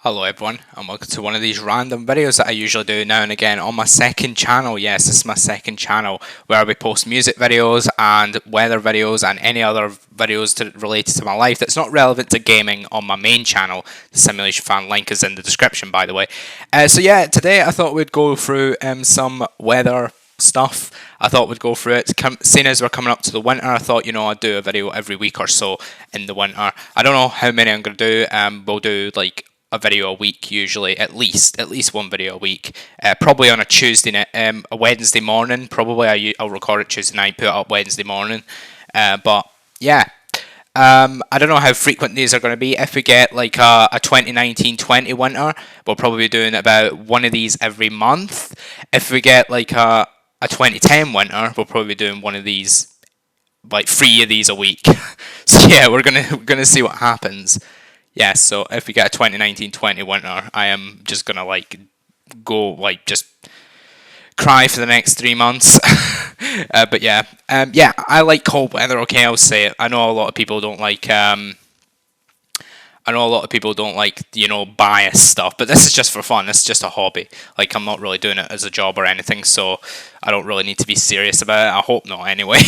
Hello everyone, and welcome to one of these random videos that I usually do now and again on my second channel. Yes, this is my second channel where we post music videos and weather videos and any other videos related to my life that's not relevant to gaming on my main channel. The Simulation Fan link is in the description, by the way. So yeah, today I thought we'd go through some weather stuff. I thought we'd go through it. Seeing as we're coming up to the winter, I thought, I'd do a video every week or so in the winter. I don't know how many I'm going to do. We'll do like a video a week usually, at least one video a week. Probably on a Tuesday night, a Wednesday morning. Probably I'll record it Tuesday night, put it up Wednesday morning. But yeah. I don't know how frequent these are going to be. If we get like a 2019-20 winter, we'll probably be doing about one of these every month. If we get like a 2010 winter, we'll probably be doing one of these, like 3 of these a week. So yeah, we're gonna see what happens. Yeah, so if we get a 2019-20 winter, I am just gonna just cry for the next 3 months. But yeah, I like cold weather. Okay, I'll say it. I know a lot of people don't like. I know a lot of people don't like, bias stuff, but this is just for fun. This is just a hobby. Like, I'm not really doing it as a job or anything, so I don't really need to be serious about it. I hope not, anyway.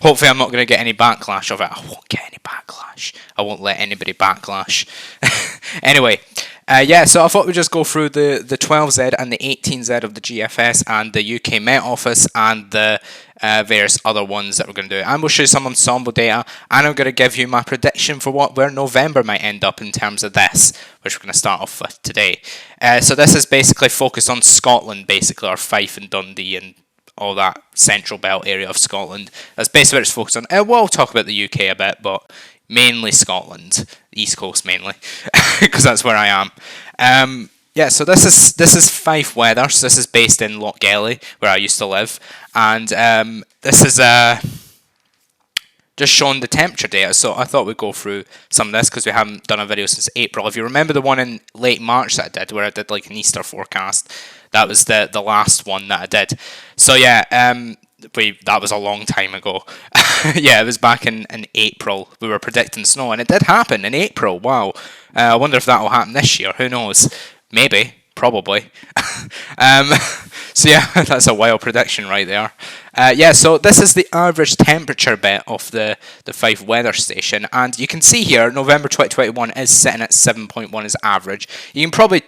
Hopefully, I'm not going to get any backlash of it. I won't get any backlash. I won't let anybody backlash. Anyway, so I thought we'd just go through the 12Z and the 18Z of the GFS and the UK Met Office and the various other ones that we're going to do. And we'll show you some ensemble data, and I'm going to give you my prediction for where November might end up in terms of this, which we're going to start off with today. So this is basically focused on Scotland, basically, or Fife and Dundee and all that central belt area of Scotland. That's basically what it's focused on. We'll talk about the UK a bit, but mainly Scotland, East Coast mainly, because that's where I am. So this is Fife weather. So this is based in Lochgelly, where I used to live, and this is just showing the temperature data. So I thought we'd go through some of this because we haven't done a video since April. If you remember the one in late March that I did, where I did like an Easter forecast, that was the last one that I did. So yeah, that was a long time ago. Yeah, it was back in April. We were predicting snow, and it did happen in April. Wow. I wonder if that will happen this year. Who knows? Maybe. Probably. So yeah, that's a wild prediction right there. So this is the average temperature bit of the Fife weather station, and you can see here November 2021 is sitting at 7.1 as average. You can probably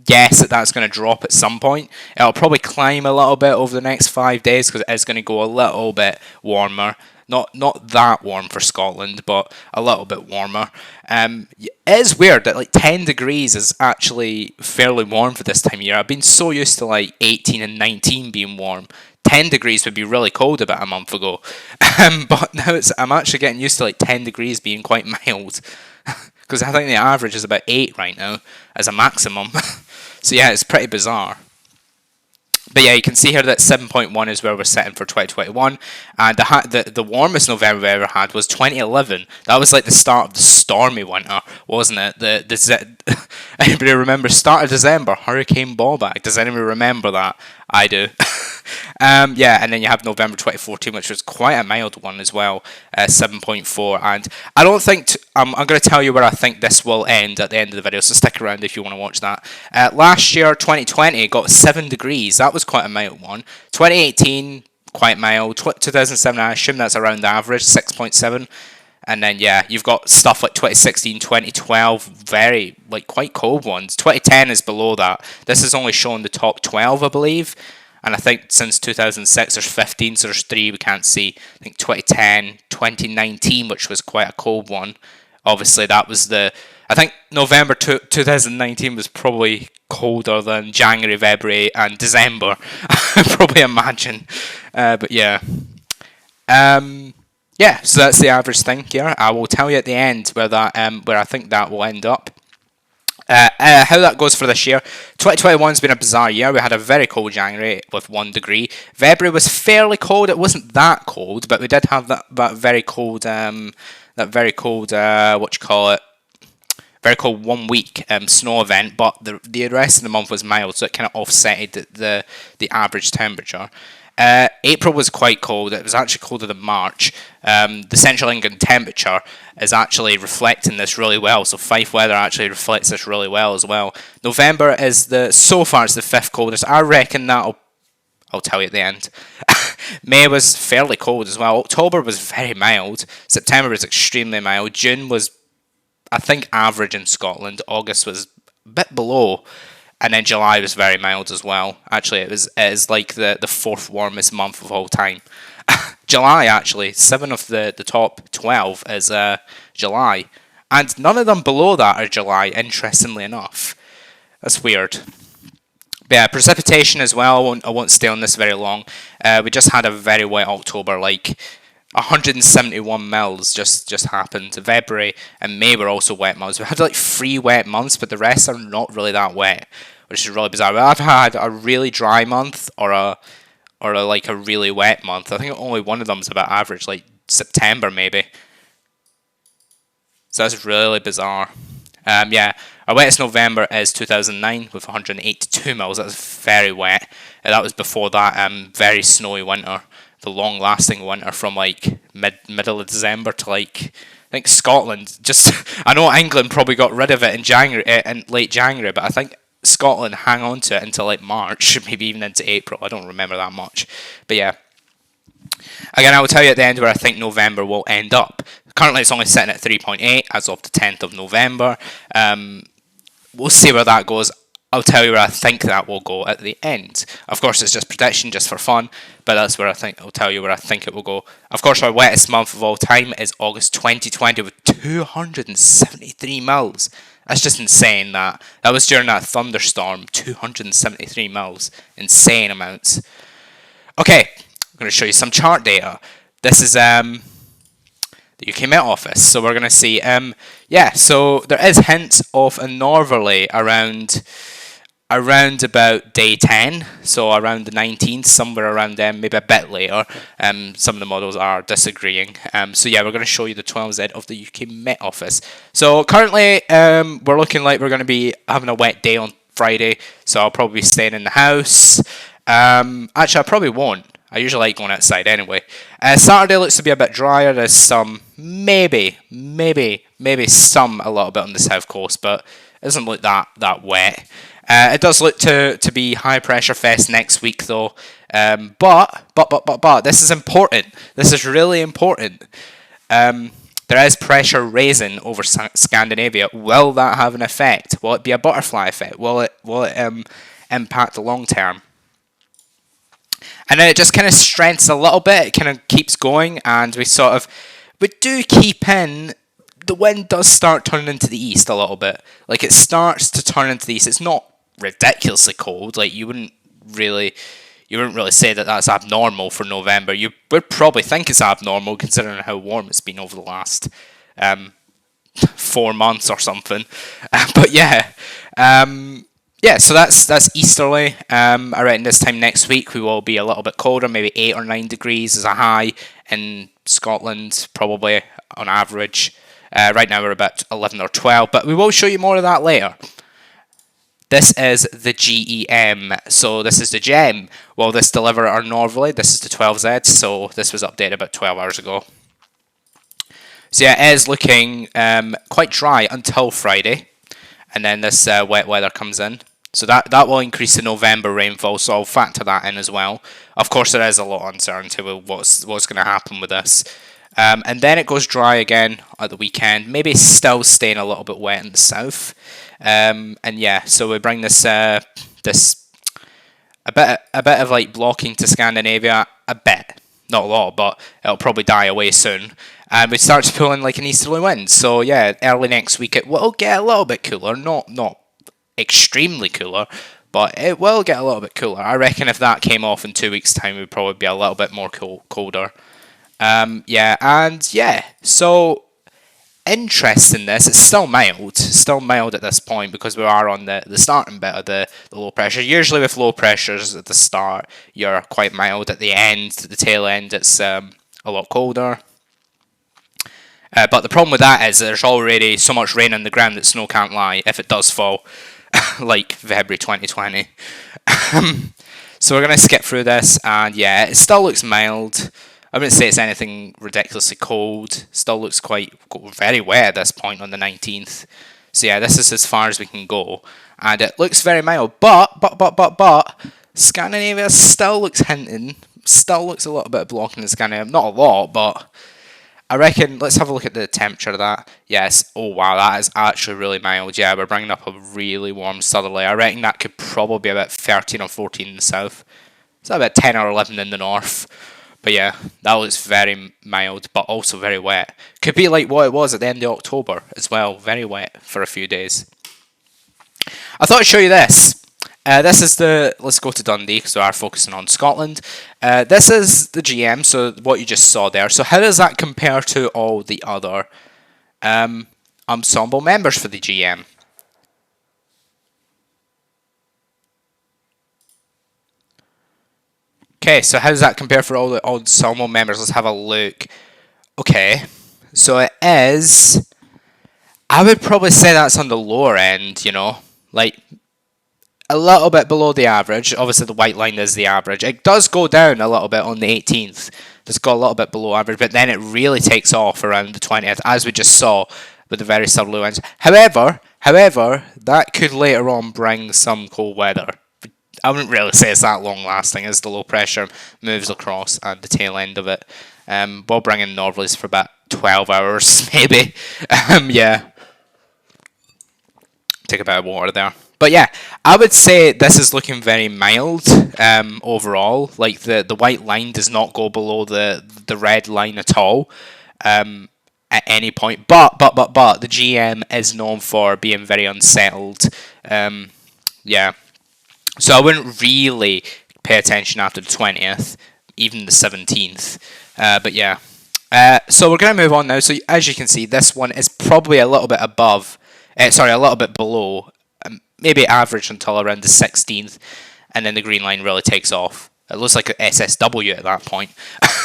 guess that that's going to drop at some point. It'll probably climb a little bit over the next 5 days because it is going to go a little bit warmer. Not that warm for Scotland, but a little bit warmer. It is weird that like 10 degrees is actually fairly warm for this time of year. I've been so used to like 18 and 19 being warm. 10 degrees would be really cold about a month ago. But now I'm actually getting used to like 10 degrees being quite mild. Because I think the average is about 8 right now as a maximum. So yeah, it's pretty bizarre. But yeah, you can see here that 7.1 is where we're setting for 2021, and the warmest November we ever had was 2011. That was like the start of the stormy winter, wasn't it? Anybody remember start of December, Hurricane Ballback? Does anybody remember that? I do. And then you have November 2014, which was quite a mild one as well, 7.4. And I don't think I'm going to tell you where I think this will end at the end of the video, so stick around if you want to watch that. Last year, 2020, got 7 degrees. That was quite a mild one. 2018, quite mild. 2007, I assume that's around the average, 6.7. And then, you've got stuff like 2016, 2012, very, quite cold ones. 2010 is below that. This is only showing the top 12, I believe. And I think since 2006, there's 15, so there's 3 we can't see. I think 2010, 2019, which was quite a cold one. Obviously, that was I think November 2019 was probably colder than January, February, and December. I probably imagine. But yeah. So that's the average thing here. I will tell you at the end where I think that will end up. How that goes for this year. 2021's been a bizarre year. We had a very cold January with 1 degree. February was fairly cold. It wasn't that cold, but we did have that very cold, very cold 1 week snow event. But the rest of the month was mild, so it kind of offset the average temperature. April was quite cold. It was actually colder than March. The central England temperature is actually reflecting this really well. So Fife weather actually reflects this really well as well. November is so far it's the 5th coldest. I reckon I'll tell you at the end. May was fairly cold as well. October was very mild. September was extremely mild. June was, I think, average in Scotland. August was a bit below. And then July was very mild as well. Actually, it is like the 4th warmest month of all time. July, actually, 7 of the top 12 is July. And none of them below that are July, interestingly enough. That's weird. But yeah, precipitation as well. I won't stay on this very long. We just had a very wet October, like 171 mils just happened. February and May were also wet months. We had like 3 wet months, but the rest are not really that wet, which is really bizarre. I've had a really dry month or a really wet month. I think only one of them is about average, like September maybe. So that's really bizarre. Yeah, our wettest November is 2009 with 182 mils. That's very wet. That was before that very snowy winter, the long-lasting winter from like middle of December to like I think Scotland. I know England probably got rid of it in January, in late January, but I think Scotland hang on to it until like March, maybe even into April. I don't remember that much, but yeah. Again, I will tell you at the end where I think November will end up. Currently, it's only sitting at 3.8 as of the 10th of November. We'll see where that goes. I'll tell you where I think that will go at the end. Of course, it's just prediction, just for fun, but that's where I'll tell you where I think it will go. Of course, our wettest month of all time is August 2020 with 273 mils. That's just insane. That was during that thunderstorm. 273 mils, insane amounts. Okay, I'm going to show you some chart data. This is the UK Met Office. So we're going to see, so there is hints of a northerly around about day 10, so around the 19th, somewhere around then, maybe a bit later. Some of the models are disagreeing. So yeah, we're going to show you the 12Z of the UK Met Office. So currently, we're looking like we're going to be having a wet day on Friday, so I'll probably be staying in the house. Actually, I probably won't. I usually like going outside anyway. Saturday looks to be a bit drier. There's some, maybe some a little bit on the south coast, but it doesn't look that wet. It does look to be high pressure fest next week though. But this is important. This is really important. There is pressure raising over Scandinavia. Will that have an effect? Will it be a butterfly effect? Will it impact the long term? And then it just kind of strengthens a little bit. It kind of keeps going, and we do keep in. The wind does start turning into the east a little bit. Like it starts to turn into the east. It's not ridiculously cold. Like you wouldn't really say that that's abnormal for November. You would probably think it's abnormal considering how warm it's been over the last 4 months or something. But yeah. Yeah, so that's easterly. I reckon this time next week we will be a little bit colder, maybe 8 or 9 degrees as a high in Scotland, probably on average. Right now we're about 11 or 12, but we will show you more of that later. This is the GEM, so this is the GEM. Will this deliver our northerly? This is the 12Z, so this was updated about 12 hours ago. So yeah, it is looking quite dry until Friday. And then this wet weather comes in. So that will increase the November rainfall, so I'll factor that in as well. Of course, there is a lot of uncertainty with what's going to happen with this. And then it goes dry again at the weekend, maybe still staying a little bit wet in the south. And yeah, so we bring this a bit of like blocking to Scandinavia, a bit. Not a lot, but it'll probably die away soon. And we start to pull in like an easterly wind. So yeah, early next week it will get a little bit cooler. Not extremely cooler, but it will get a little bit cooler. I reckon if that came off in 2 weeks' time, we'd probably be a little bit more colder. So interesting this. It's still mild at this point because we are on the starting bit of the low pressure. Usually with low pressures at the start, you're quite mild. At the end, the tail end, it's a lot colder. But the problem with that is there's already so much rain on the ground that snow can't lie if it does fall, like February 2020. So we're going to skip through this, and yeah, it still looks mild. I wouldn't say it's anything ridiculously cold. Still looks quite very wet at this point on the 19th. So yeah, this is as far as we can go, and it looks very mild. But Scandinavia still looks hinting. Still looks a little bit of blocking in Scandinavia. Not a lot, but I reckon, let's have a look at the temperature of that. Yes, oh wow, that is actually really mild. Yeah, we're bringing up a really warm southerly. I reckon that could probably be about 13 or 14 in the south. It's about 10 or 11 in the north. But yeah, that looks very mild, but also very wet. Could be like what it was at the end of October as well. Very wet for a few days. I thought I'd show you this. This is the, let's go to Dundee because we are focusing on Scotland. This is the GM, so what you just saw there. So how does that compare to all the other ensemble members for the GM? Okay, so how does that compare for all the ensemble members? Let's have a look. Okay, so it is, I would probably say that's on the lower end, you know, like a little bit below the average. Obviously, the white line is the average. It does go down a little bit on the 18th. It's got a little bit below average, but then it really takes off around the 20th, as we just saw with the very southerly winds. However, that could later on bring some cold weather. I wouldn't really say it's that long lasting as the low pressure moves across at the tail end of it. We'll bring in northerlies for about 12 hours, maybe. Yeah. Take a bit of water there. But yeah, I would say this is looking very mild overall. Like the white line does not go below the red line at all at any point. But the GM is known for being very unsettled. Yeah. So I wouldn't really pay attention after the 20th, even the 17th. But yeah. So we're going to move on now. So as you can see, this one is probably a little bit above, a little bit below, maybe average until around the 16th, and then the green line really takes off. It looks like an SSW at that point.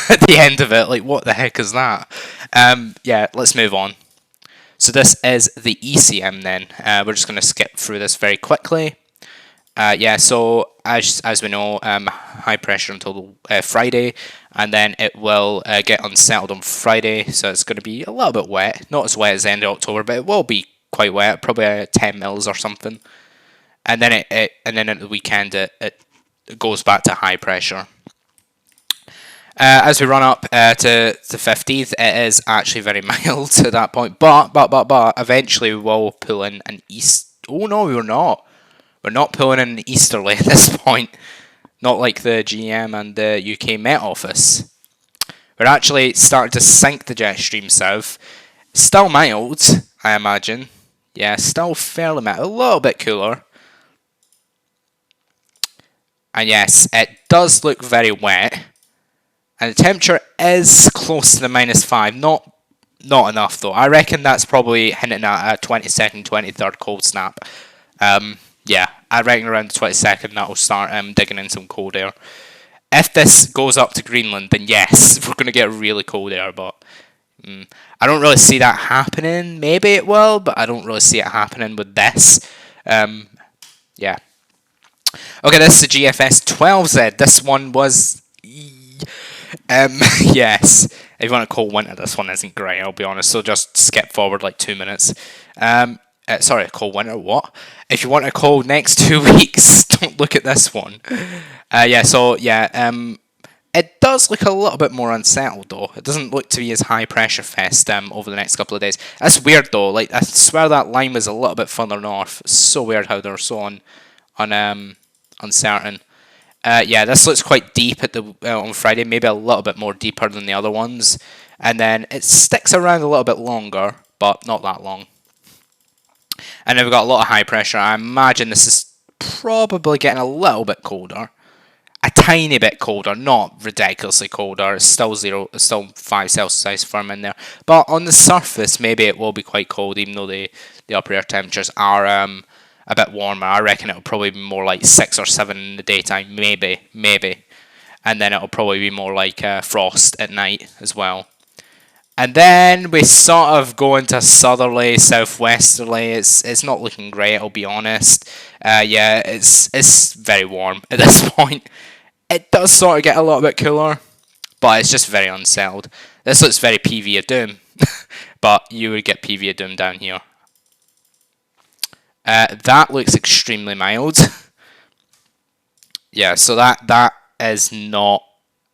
At the end of it, like what the heck is that? Yeah, let's move on. So this is the ECM then. We're just going to skip through this very quickly. Yeah, so as we know, high pressure until Friday, and then it will get unsettled on Friday, so it's going to be a little bit wet. Not as wet as the end of October, but it will be quite wet, probably 10 mils or something. And then and then at the weekend it goes back to high pressure. As we run up to the 15th, it is actually very mild to that point. But eventually we will pull in an east. Oh no, we're not. We're not pulling in an easterly at this point. Not like the GM and the UK Met Office. We're actually starting to sink the jet stream south. Still mild, I imagine. Yeah, still fairly mild. A little bit cooler. And yes, it does look very wet. And the temperature is close to the -5. Not enough though. I reckon that's probably hinting at a 22nd, 23rd cold snap. Yeah, I reckon around the 22nd that will start digging in some cold air. If this goes up to Greenland, then yes, we're going to get really cold air, but I don't really see that happening. Maybe it will, but I don't really see it happening with this. Yeah. Okay, this is the GFS 12Z. This one was... yes. If you want a cold winter, this one isn't great, I'll be honest. So just skip forward like 2 minutes. Sorry, a cold winter, what? If you want a cold next 2 weeks, don't look at this one. Yeah, so, yeah, it does look a little bit more unsettled, though. It doesn't look to be as high pressure fest over the next couple of days. That's weird, though. Like, I swear that line was a little bit further north. It's so weird how they're so uncertain. Yeah, this looks quite deep at the on Friday, maybe a little bit more deeper than the other ones. And then it sticks around a little bit longer, but not that long. And then we've got a lot of high pressure. I imagine this is probably getting a little bit colder. A tiny bit colder, not ridiculously colder. It's still 5 Celsius firm in there. But on the surface, maybe it will be quite cold, even though the upper air temperatures are a bit warmer. I reckon it'll probably be more like 6 or 7 in the daytime, maybe. And then it'll probably be more like frost at night as well. And then we sort of go into southerly, southwesterly. It's not looking great, I'll be honest. Yeah, it's very warm at this point. It does sort of get a little bit cooler, but it's just very unsettled. This looks very PV of Doom, but you would get PV of Doom down here. That looks extremely mild. Yeah, so that is not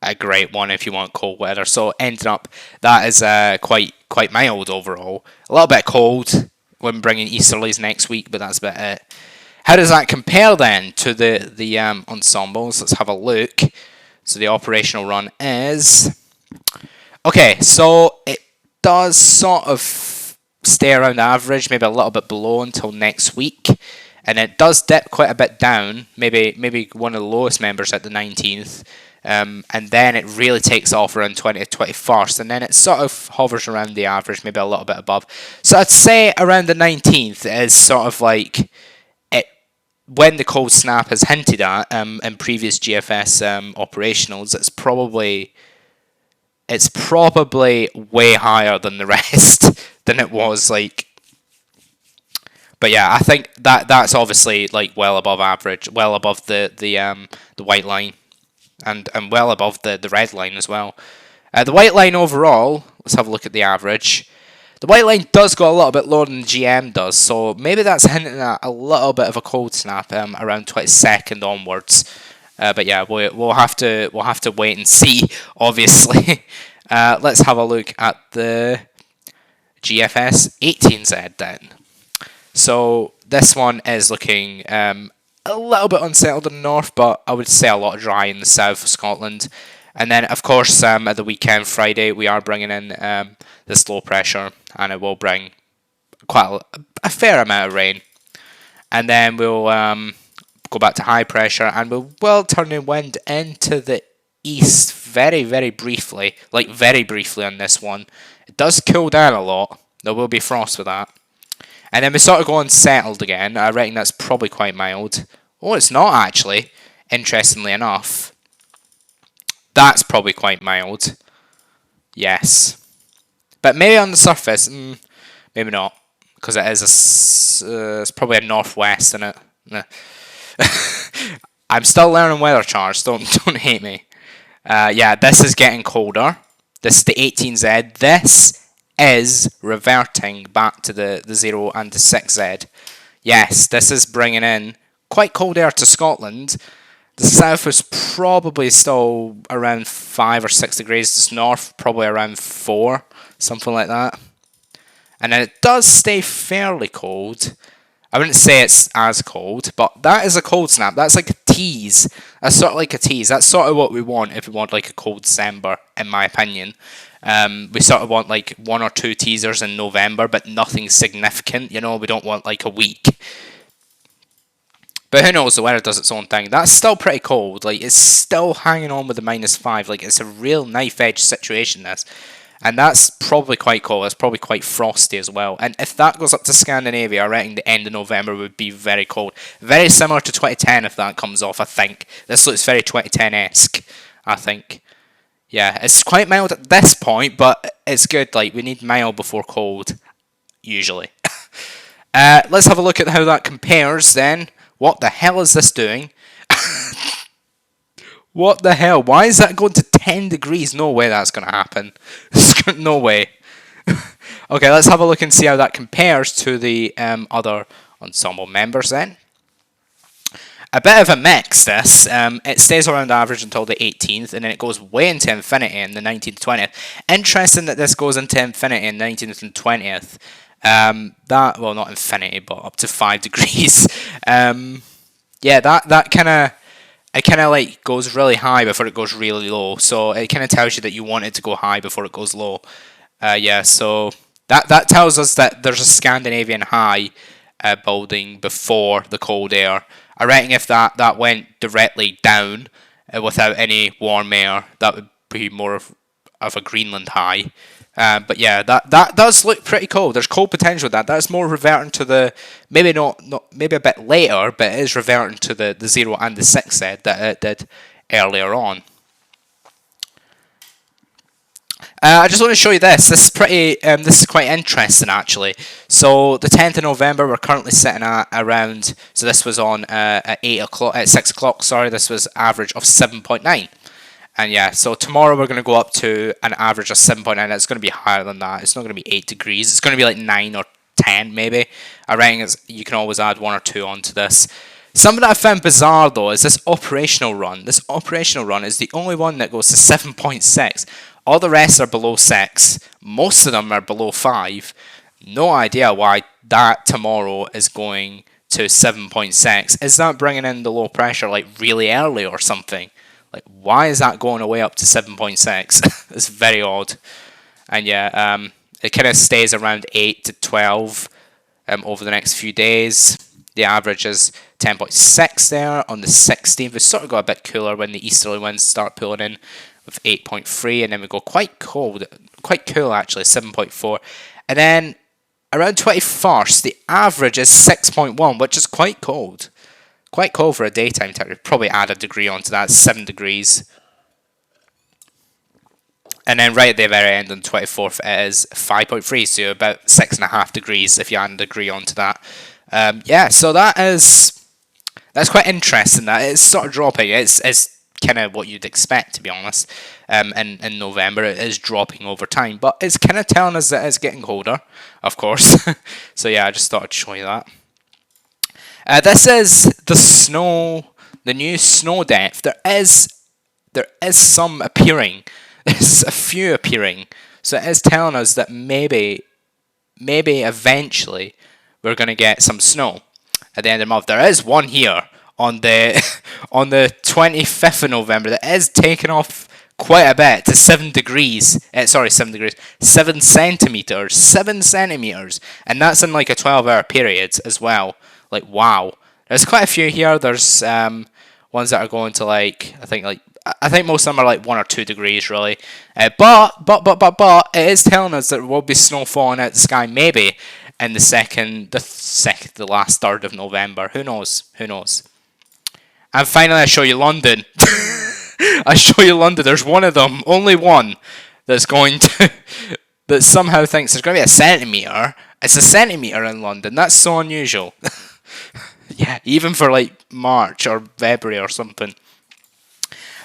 a great one if you want cold weather. So ending up, that is quite mild overall. A little bit cold when bringing easterlies next week, but that's about it. How does that compare then to the ensembles? Let's have a look. So the operational run is okay. So it does sort of stay around average, maybe a little bit below until next week. And it does dip quite a bit down, maybe one of the lowest members at the 19th, and then it really takes off around 20th, 21st, and then it sort of hovers around the average, maybe a little bit above. So I'd say around the 19th is sort of like it when the cold snap has hinted at in previous GFS operationals. It's probably way higher than the rest than it was like. But yeah, I think that's obviously like well above average, well above the white line, and well above the red line as well. The white line overall, let's have a look at the average. The white line does go a little bit lower than the GM does, so maybe that's hinting at a little bit of a cold snap around 22nd onwards. But yeah, we'll have to wait and see. Obviously, let's have a look at the GFS 18Z then. So this one is looking a little bit unsettled in the north, but I would say a lot dry in the south of Scotland. And then, of course, at the weekend, Friday, we are bringing in this low pressure, and it will bring quite a fair amount of rain. And then we'll go back to high pressure, and we will turn the wind into the east very, very briefly, like very briefly on this one. It does cool down a lot. There will be frost with that. And then we sort of go unsettled again. I reckon that's probably quite mild. Oh, it's not actually, interestingly enough. That's probably quite mild. Yes. But maybe on the surface, maybe not. Because it is it's probably a northwest, isn't it? I'm still learning weather charts, don't hate me. Yeah, this is getting colder. This is the 18Z. This is reverting back to the 0 and the 6Z. Yes, this is bringing in quite cold air to Scotland. The south is probably still around 5 or 6 degrees. This north probably around 4, something like that. And then it does stay fairly cold. I wouldn't say it's as cold, but that is a cold snap. That's like a tease. That's sort of like a tease. That's sort of what we want if we want like a cold December, in my opinion. We sort of want like 1 or 2 teasers in November, but nothing significant. You know, we don't want like a week. But who knows, the weather does its own thing. That's still pretty cold. Like, it's still hanging on with the -5. Like, it's a real knife-edge situation, this. And that's probably quite cold. It's probably quite frosty as well. And if that goes up to Scandinavia, I reckon the end of November would be very cold. Very similar to 2010 if that comes off, I think. This looks very 2010-esque, I think. Yeah, it's quite mild at this point, but it's good. Like, we need mild before cold, usually. Let's have a look at how that compares then. What the hell is this doing? What the hell? Why is that going to 10 degrees? No way that's going to happen. No way. Okay, let's have a look and see how that compares to the other ensemble members then. A bit of a mix, this. It stays around average until the 18th, and then it goes way into infinity in the 19th, 20th. Interesting that this goes into infinity in 19th and 20th. Well, not infinity, but up to 5 degrees. Yeah, that kind of... It kind of like goes really high before it goes really low. So it kind of tells you that you want it to go high before it goes low. Yeah, so that tells us that there's a Scandinavian high building before the cold air. I reckon if that went directly down without any warm air, that would be more of a Greenland high. But yeah, that does look pretty cold. There's cold potential with that. That's more reverting to the maybe not maybe a bit later, but it is reverting to the 0 and the 6Z that it did earlier on. I just want to show you this. This is pretty. This is quite interesting actually. So the 10th of November, we're currently sitting at around. So this was on at 8 o'clock, at 6 o'clock. Sorry, this was average of 7.9. And yeah, so tomorrow we're going to go up to an average of 7.9. It's going to be higher than that. It's not going to be 8 degrees. It's going to be like 9 or 10 maybe. I reckon you can always add 1 or 2 onto this. Something that I found bizarre though is this operational run. This operational run is the only one that goes to 7.6. All the rest are below 6. Most of them are below 5. No idea why that tomorrow is going to 7.6. Is that bringing in the low pressure like really early or something? Like, why is that going away up to 7.6? It's very odd. And yeah, it kind of stays around 8 to 12 over the next few days. The average is 10.6 there on the 16th. We sort of got a bit cooler when the easterly winds start pulling in with 8.3, and then we go quite cold, quite cool actually, 7.4. And then around 21st, the average is 6.1, which is quite cold. Quite cold for a daytime temperature. Probably add a degree onto that, 7 degrees. And then right at the very end on the 24th, it is 5.3, so about 6.5 degrees if you add a degree onto that. Yeah, so that's quite interesting. That it's sort of dropping. It's kind of what you'd expect, to be honest. In November, it is dropping over time, but it's kind of telling us that it's getting colder, of course. So yeah, I just thought I'd show you that. This is the snow, the new snow depth. There is some appearing. There's a few appearing. So it is telling us that maybe eventually we're going to get some snow at the end of the month. There is one here on the on the 25th of November that is taking off quite a bit to 7 degrees. 7 degrees, 7 centimeters, 7 centimeters, and that's in like a 12-hour period as well. Like, wow, there's quite a few here. There's ones that are going to like I think most of them are like 1 or 2 degrees really. But it is telling us that there will be snow falling out the sky maybe in the last third of November. Who knows? Who knows? And finally, I show you London. I show you London. There's one of them, only one, that's going to that somehow thinks there's going to be a centimeter. It's a centimeter in London. That's so unusual. Yeah, even for like March or February or something.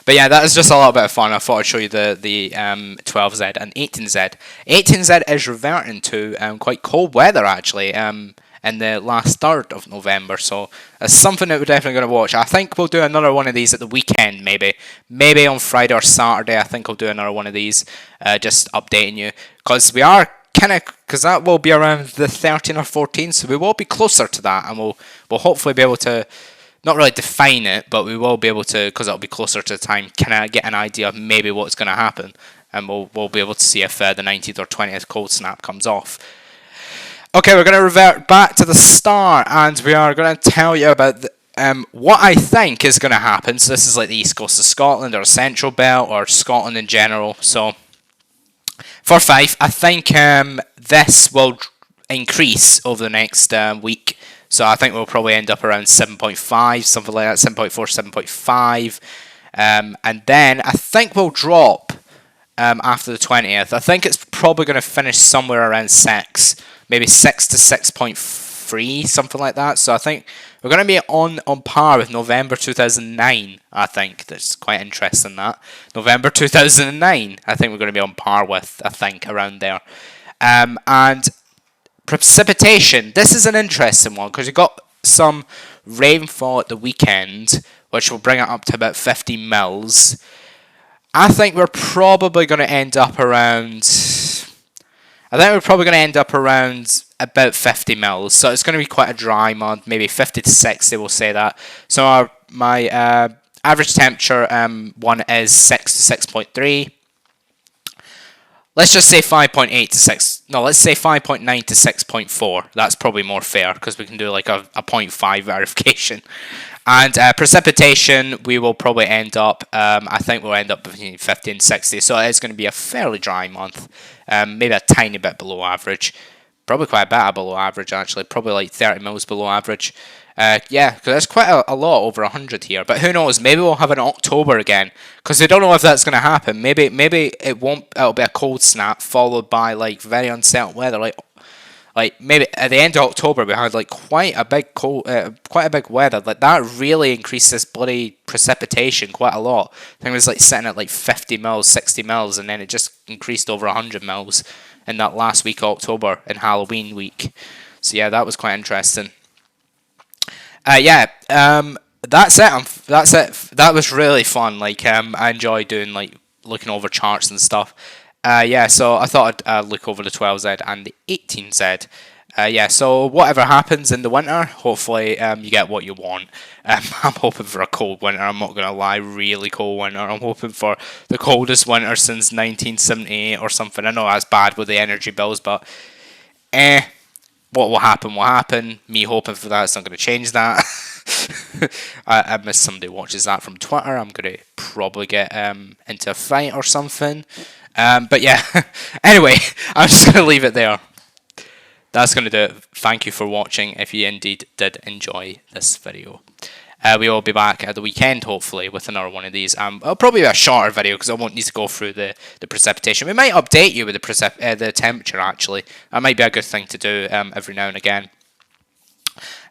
But yeah, that is just a little bit of fun. I thought I'd show you the 12Z and 18Z. 18Z is reverting to quite cold weather actually in the last third of November. So it's something that we're definitely going to watch. I think we'll do another one of these at the weekend maybe. Maybe on Friday or Saturday I think I'll do another one of these. Just updating you. Because we are because that will be around the 13 or 14. So we will be closer to that. And we'll hopefully be able to not really define it, but we will be able to, because it'll be closer to the time, kind of get an idea of maybe what's going to happen, and we'll be able to see if the 19th or 20th cold snap comes off. Okay, we're going to revert back to the start, and we are going to tell you about what I think is going to happen. So this is like the east coast of Scotland, or Central Belt, or Scotland in general. So for Fife, I think this will increase over the next week. So I think we'll probably end up around 7.5, something like that, 7.4, 7.5. And then I think we'll drop after the 20th. I think it's probably going to finish somewhere around 6, maybe 6 to 6.3, something like that. So I think we're going to be on par with November 2009, I think. That's quite interesting, that. November 2009, I think we're going to be on par with, I think, around there. And precipitation, this is an interesting one because you've got some rainfall at the weekend, which will bring it up to about 50 mils. I think we're probably going to end up around about 50 mils. So it's going to be quite a dry month, maybe 50 to 60, we'll say that. So my average temperature one is 6 to 6.3. Let's just say 5.8 to 6. No, let's say 5.9 to 6.4. That's probably more fair because we can do like a 0.5 verification. And precipitation, we will probably end up, I think we'll end up between 50 and 60. So it's going to be a fairly dry month. Maybe a tiny bit below average. Probably quite a bit below average, actually. Probably like 30 mils below average. Yeah, because there's quite a lot, over 100 here. But who knows? Maybe we'll have an October again. Because we don't know if that's going to happen. Maybe it won't. It'll be a cold snap followed by like very unsettled weather. Like maybe at the end of October we had like quite a big weather. Like that really increased this bloody precipitation quite a lot. I think it was like sitting at like 50 mils, 60 mils, and then it just increased over 100 mils in that last week of October, in Halloween week. So yeah, that was quite interesting. That's it. That's it. That was really fun. Like I enjoy doing like looking over charts and stuff. So I thought I'd look over the 12Z and the 18Z. So whatever happens in the winter, hopefully you get what you want. I'm hoping for a cold winter, I'm not going to lie, really cold winter. I'm hoping for the coldest winter since 1978 or something. I know that's bad with the energy bills, but what will happen will happen. Me hoping for that, it's not going to change that. I miss somebody watches that from Twitter. I'm going to probably get into a fight or something. But yeah, anyway, I'm just going to leave it there. That's going to do it. Thank you for watching if you indeed did enjoy this video. We will be back at the weekend, hopefully, with another one of these. It'll probably be a shorter video because I won't need to go through the precipitation. We might update you with the temperature, actually. That might be a good thing to do every now and again.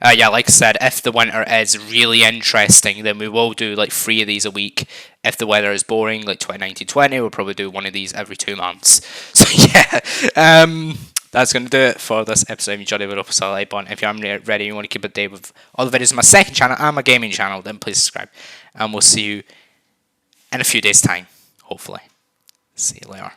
Like I said, if the winter is really interesting, then we will do like 3 of these a week. If the weather is boring, like 2019-20, we'll probably do one of these every 2 months. So yeah, that's going to do it for this episode. If you enjoyed it, hit the like button. If you haven't ready, you want to keep up to date with all the videos on my second channel and my gaming channel, then please subscribe. And we'll see you in a few days' time, hopefully. See you later.